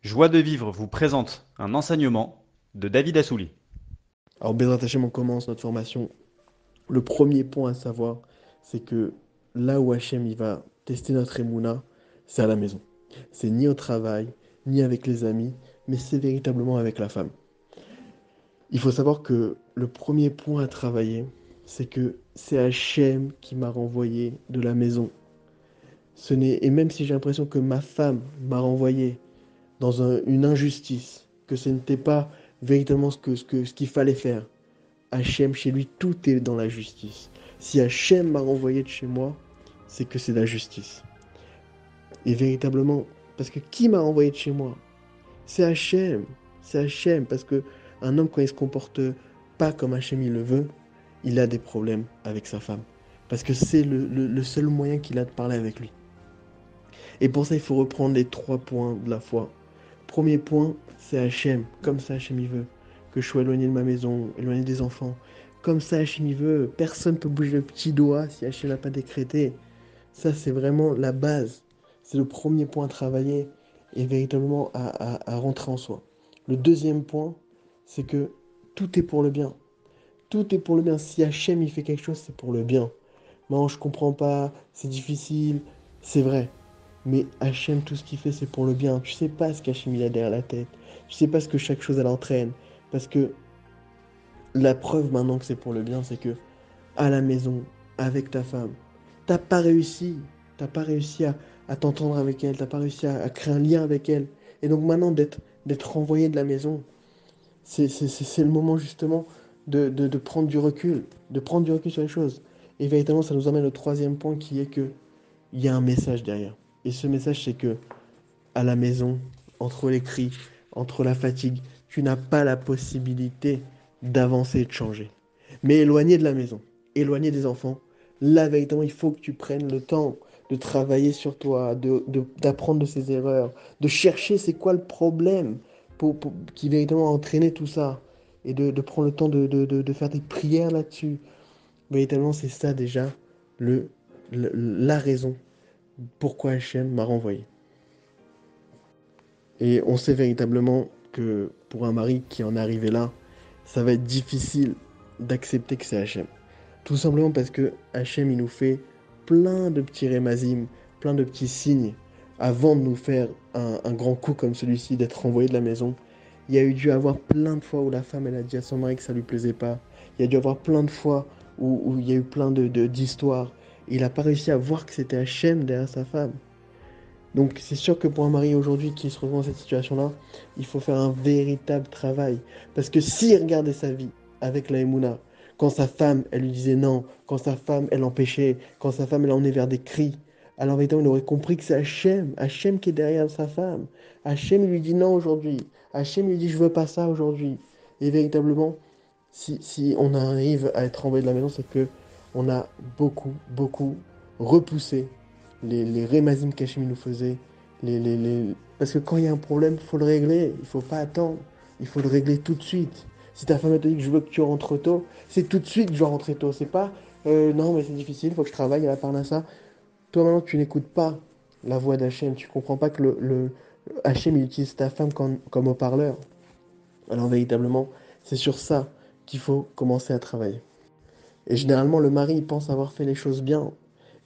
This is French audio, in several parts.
Joie de vivre vous présente un enseignement de David Assouli. Alors, Bezrat Hachem, on commence notre formation. Le premier point à savoir, c'est que là où Hachem il va tester notre émouna, c'est à la maison. C'est ni au travail, ni avec les amis, mais c'est véritablement avec la femme. Il faut savoir que le premier point à travailler, c'est que c'est Hachem qui m'a renvoyé de la maison. Et même si j'ai l'impression que ma femme m'a renvoyé dans une injustice, que ce n'était pas véritablement ce qu'il fallait faire, Hachem, chez lui, tout est dans la justice. Si Hachem m'a renvoyé de chez moi, c'est que c'est la justice. Et véritablement, parce que qui m'a renvoyé de chez moi? C'est Hachem. C'est Hachem. Parce que un homme, quand il se comporte pas comme Hachem il le veut, il a des problèmes avec sa femme. Parce que c'est le seul moyen qu'il a de parler avec lui. Et pour ça, il faut reprendre les 3 points de la foi. Premier point, c'est Hachem. Comme ça, Hachem il veut. Que je sois éloigné de ma maison, éloigné des enfants. Comme ça, Hachem il veut. Personne ne peut bouger le petit doigt si Hachem n'a pas décrété. Ça, c'est vraiment la base. C'est le premier point à travailler et véritablement à rentrer en soi. Le deuxième point, c'est que tout est pour le bien. Tout est pour le bien. Si Hachem il fait quelque chose, c'est pour le bien. Non, je comprends pas, c'est difficile, c'est vrai. Mais Hachem, tout ce qu'il fait, c'est pour le bien. Tu sais pas ce qu'Hachem il a derrière la tête. Tu sais pas ce que chaque chose elle entraîne. Parce que la preuve maintenant que c'est pour le bien, c'est que à la maison, avec ta femme, t'as pas réussi. T'as pas réussi à t'entendre avec elle. T'as pas réussi à créer un lien avec elle. Et donc maintenant d'être renvoyé de la maison, c'est le moment justement de prendre du recul. De prendre du recul sur les choses. Et véritablement, ça nous amène au troisième point qui est que il y a un message derrière. Et ce message, c'est que à la maison, entre les cris, entre la fatigue, tu n'as pas la possibilité d'avancer et de changer. Mais éloigné de la maison, éloigné des enfants, là, véritablement, il faut que tu prennes le temps de travailler sur toi, d'apprendre de ses erreurs, de chercher c'est quoi le problème qui véritablement a entraîné tout ça, et de prendre le temps de faire des prières là-dessus. Véritablement, c'est ça déjà le, la raison pourquoi Hachem m'a renvoyé. Et on sait véritablement que pour un mari qui en est arrivé là, ça va être difficile d'accepter que c'est Hachem. Tout simplement parce que Hachem, il nous fait plein de petits rémasim, plein de petits signes avant de nous faire un grand coup comme celui-ci, d'être renvoyé de la maison. Il y a eu dû avoir plein de fois où la femme, elle a dit à son mari que ça lui plaisait pas. Il y a dû avoir plein de fois où il y a eu plein d'histoires. Il n'a pas réussi à voir que c'était Hachem derrière sa femme. Donc c'est sûr que pour un mari aujourd'hui qui se retrouve dans cette situation-là, il faut faire un véritable travail. Parce que s'il regardait sa vie avec la Emouna, quand sa femme, elle lui disait non, quand sa femme, elle l'empêchait, quand sa femme, elle emmenait vers des cris, alors évidemment, il aurait compris que c'est Hachem, Hachem qui est derrière sa femme. Hachem lui dit non aujourd'hui. Hachem lui dit je veux pas ça aujourd'hui. Et véritablement, si on arrive à être envoyé de la maison, c'est que on a beaucoup repoussé les rémazim qu'Hachem nous faisait. Parce que quand il y a un problème, il faut le régler. Il faut pas attendre. Il faut le régler tout de suite. Si ta femme te dit que je veux que tu rentres tôt, c'est tout de suite que je dois rentrer tôt. C'est pas non, mais c'est difficile, il faut que je travaille à la part de ça. Toi maintenant, tu n'écoutes pas la voix d'Hachem. Tu comprends pas que Hachem il utilise ta femme comme haut-parleur. Alors véritablement, c'est sur ça qu'il faut commencer à travailler. Et généralement, le mari, il pense avoir fait les choses bien.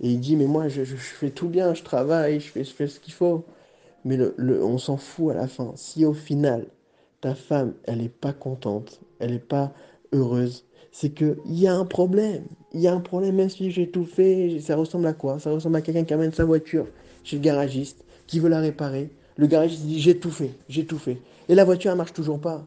Et il dit, mais moi, je fais tout bien, je travaille, je fais ce qu'il faut. Mais on s'en fout à la fin. Si au final, ta femme, elle n'est pas contente, elle n'est pas heureuse, c'est qu'il y a un problème. Il y a un problème, même si j'ai tout fait, ça ressemble à quoi? Ça ressemble à quelqu'un qui amène sa voiture chez le garagiste, qui veut la réparer. Le garagiste dit, j'ai tout fait, j'ai tout fait. Et la voiture, elle marche toujours pas.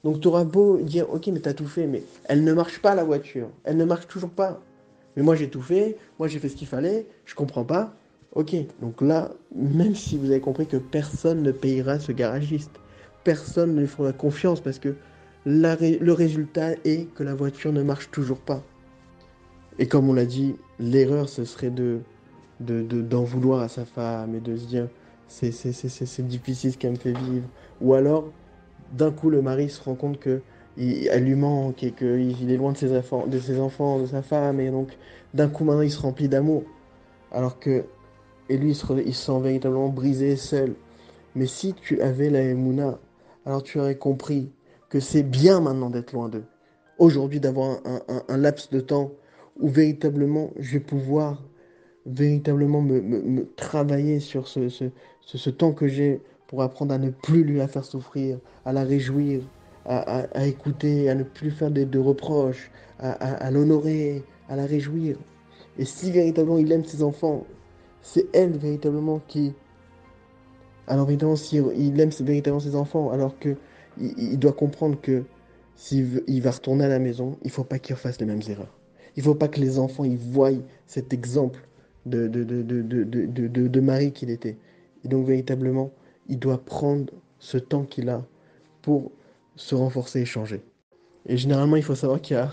Donc tu auras beau dire, ok, mais t'as tout fait, mais elle ne marche pas la voiture. Elle ne marche toujours pas. Mais moi j'ai tout fait, moi j'ai fait ce qu'il fallait, je comprends pas. Ok, donc là, même si vous avez compris que personne ne payera ce garagiste, personne ne lui fera confiance parce que le résultat est que la voiture ne marche toujours pas. Et comme on l'a dit, l'erreur ce serait d'en vouloir à sa femme et de se dire c'est difficile ce qu'elle me fait vivre. Ou alors, d'un coup, le mari se rend compte que elle lui manque et qu'il est loin de ses enfants, de sa femme, et donc d'un coup maintenant il se remplit d'amour. Alors que, et lui il se sent véritablement brisé, seul. Mais si tu avais la Emouna, alors tu aurais compris que c'est bien maintenant d'être loin d'eux. Aujourd'hui, d'avoir un laps de temps où véritablement je vais pouvoir véritablement me travailler sur ce temps que j'ai pour apprendre à ne plus lui la faire souffrir, à la réjouir, à écouter, à ne plus faire de reproches, à l'honorer, à la réjouir. Et si véritablement il aime ses enfants, c'est elle véritablement qui... Alors évidemment, si il aime véritablement ses enfants, alors que il doit comprendre que il va retourner à la maison, il faut pas qu'il refasse les mêmes erreurs. Il faut pas que les enfants ils voient cet exemple de mari qu'il était. Et donc véritablement, il doit prendre ce temps qu'il a pour se renforcer et changer. Et généralement, il faut savoir qu'il y a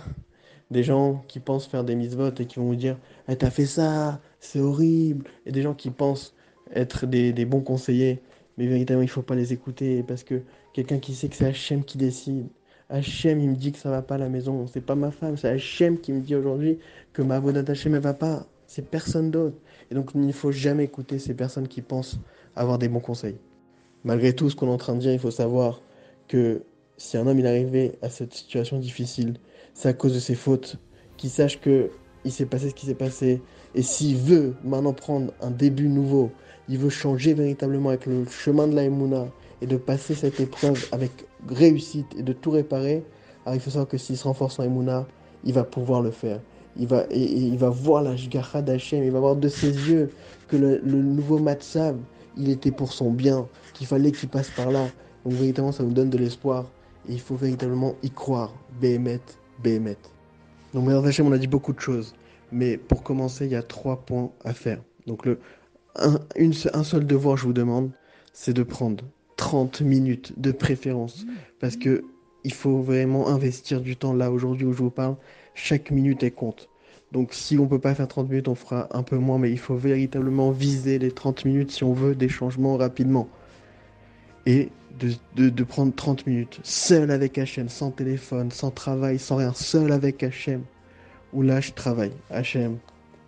des gens qui pensent faire des mises et qui vont vous dire «Ah, t'as fait ça, c'est horrible». Et des gens qui pensent être des bons conseillers, mais véritablement, il ne faut pas les écouter parce que quelqu'un qui sait que c'est Hachem qui décide. Hachem, il me dit que ça va pas à la maison. C'est pas ma femme, c'est Hachem qui me dit aujourd'hui que ma voix d'Hachem, elle va pas. C'est personne d'autre. Et donc, il ne faut jamais écouter ces personnes qui pensent avoir des bons conseils. Malgré tout ce qu'on est en train de dire, il faut savoir que si un homme il est arrivé à cette situation difficile, c'est à cause de ses fautes. Qu'il sache que il s'est passé ce qui s'est passé. Et s'il veut maintenant prendre un début nouveau, il veut changer véritablement avec le chemin de la Emouna et de passer cette épreuve avec réussite et de tout réparer, alors il faut savoir que s'il se renforce en Emouna, il va pouvoir le faire. Et il va voir la Shgacha d'Hachem, il va voir de ses yeux que le nouveau Matzav, il était pour son bien, qu'il fallait qu'il passe par là. Donc véritablement, ça nous donne de l'espoir. Et il faut véritablement y croire. Béhémet, Béhémet. Donc Béhémet Hachem, on a dit beaucoup de choses. Mais pour commencer, il y a 3 points à faire. Donc un seul devoir, je vous demande, c'est de prendre 30 minutes de préférence. Parce que il faut vraiment investir du temps là, aujourd'hui où je vous parle. Chaque minute, elle compte. Donc si on ne peut pas faire 30 minutes, on fera un peu moins. Mais il faut véritablement viser les 30 minutes si on veut des changements rapidement et de prendre 30 minutes seul avec Hachem, sans téléphone, sans travail, sans rien, seul avec Hachem, où là je travaille. Hachem,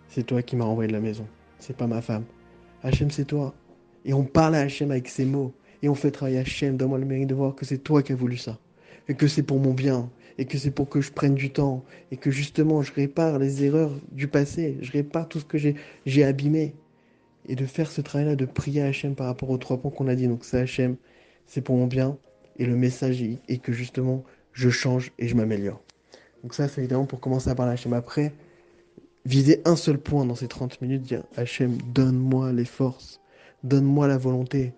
c'est toi qui m'as renvoyé de la maison, c'est pas ma femme. Hachem, c'est toi. Et on parle à Hachem avec ces mots, et on fait travailler Hachem, donne-moi le mérite de voir que c'est toi qui as voulu ça, et que c'est pour mon bien, et que c'est pour que je prenne du temps, et que justement je répare les erreurs du passé, je répare tout ce que j'ai abîmé et de faire ce travail-là, de prier à Hachem par rapport aux 3 points qu'on a dit. Donc c'est Hachem, c'est pour mon bien, et le message est que justement, je change et je m'améliore. Donc ça, c'est évidemment pour commencer à parler à Hachem. Après, viser un seul point dans ces 30 minutes, dire Hachem, donne-moi les forces, donne-moi la volonté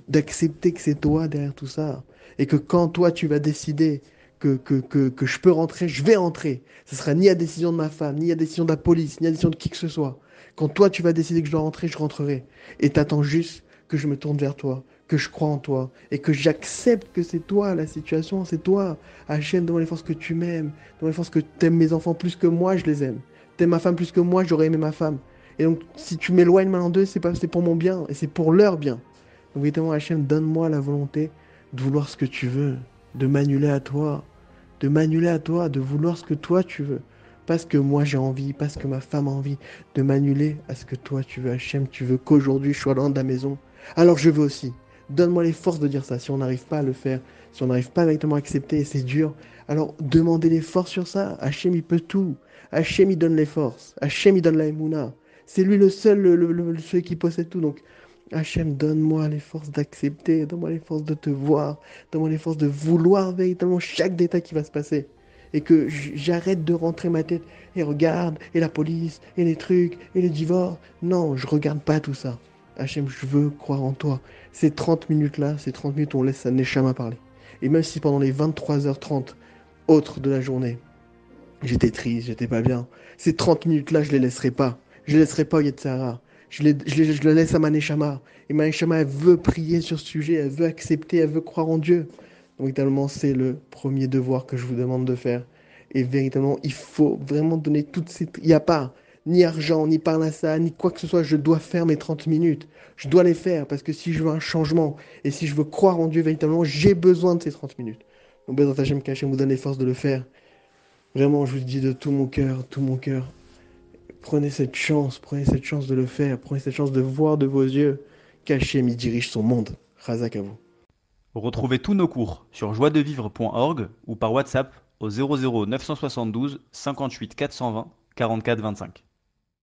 d'accepter que c'est toi derrière tout ça, et que quand toi tu vas décider que je peux rentrer, je vais rentrer. Ce sera ni à décision de ma femme, ni à décision de la police, ni à décision de qui que ce soit. Quand toi tu vas décider que je dois rentrer, je rentrerai. Et t'attends juste que je me tourne vers toi, que je crois en toi, et que j'accepte que c'est toi la situation, c'est toi. Hachem, donne-moi les forces que tu m'aimes, donne-moi les forces que tu aimes mes enfants plus que moi, je les aime. T'aimes ma femme plus que moi, j'aurais aimé ma femme. Et donc, si tu m'éloignes maintenant d'eux, c'est pour mon bien, et c'est pour leur bien. Donc, évidemment, Hachem, donne-moi la volonté de vouloir ce que tu veux, de m'annuler à toi, de m'annuler à toi, de vouloir ce que toi tu veux. Parce que moi j'ai envie, parce que ma femme a envie de m'annuler à ce que toi tu veux. Hachem, tu veux qu'aujourd'hui je sois loin de la maison. Alors je veux aussi. Donne-moi les forces de dire ça. Si on n'arrive pas à le faire, si on n'arrive pas directement à accepter et c'est dur, alors demandez les forces sur ça. Hachem, il peut tout. Hachem, il donne les forces. Hachem, il donne la émouna. C'est lui le seul, celui qui possède tout. Donc, Hachem, donne-moi les forces d'accepter, donne-moi les forces de te voir, donne-moi les forces de vouloir véritablement chaque détail qui va se passer. Et que j'arrête de rentrer ma tête et regarde, et la police, et les trucs, et les divorces. Non, je regarde pas tout ça. Hachem, je veux croire en toi. Ces 30 minutes-là, ces 30 minutes, on laisse à Nechama parler. Et même si pendant les 23h30 autres de la journée, j'étais triste, j'étais pas bien. Ces 30 minutes-là, je les laisserai pas. Je les laisserai pas au Yetzirah. Je le laisse à ma Neshama. Et ma Neshama, elle veut prier sur ce sujet, elle veut accepter, elle veut croire en Dieu. Donc, véritablement, c'est le premier devoir que je vous demande de faire. Et véritablement, il faut vraiment donner toutes ces... Il n'y a pas ni argent, ni parnassa, ni quoi que ce soit. Je dois faire mes 30 minutes. Je dois les faire parce que si je veux un changement et si je veux croire en Dieu véritablement, j'ai besoin de ces 30 minutes. Donc, Bezrat Hashem, qu'Hachem vous donne les forces de le faire. Vraiment, je vous le dis de tout mon cœur, tout mon cœur. Prenez cette chance de le faire, prenez cette chance de voir de vos yeux qu'Hachem y dirige son monde. Razak à vous. Retrouvez tous nos cours sur joiedevivre.org ou par WhatsApp au 00 972 58 420 44 25.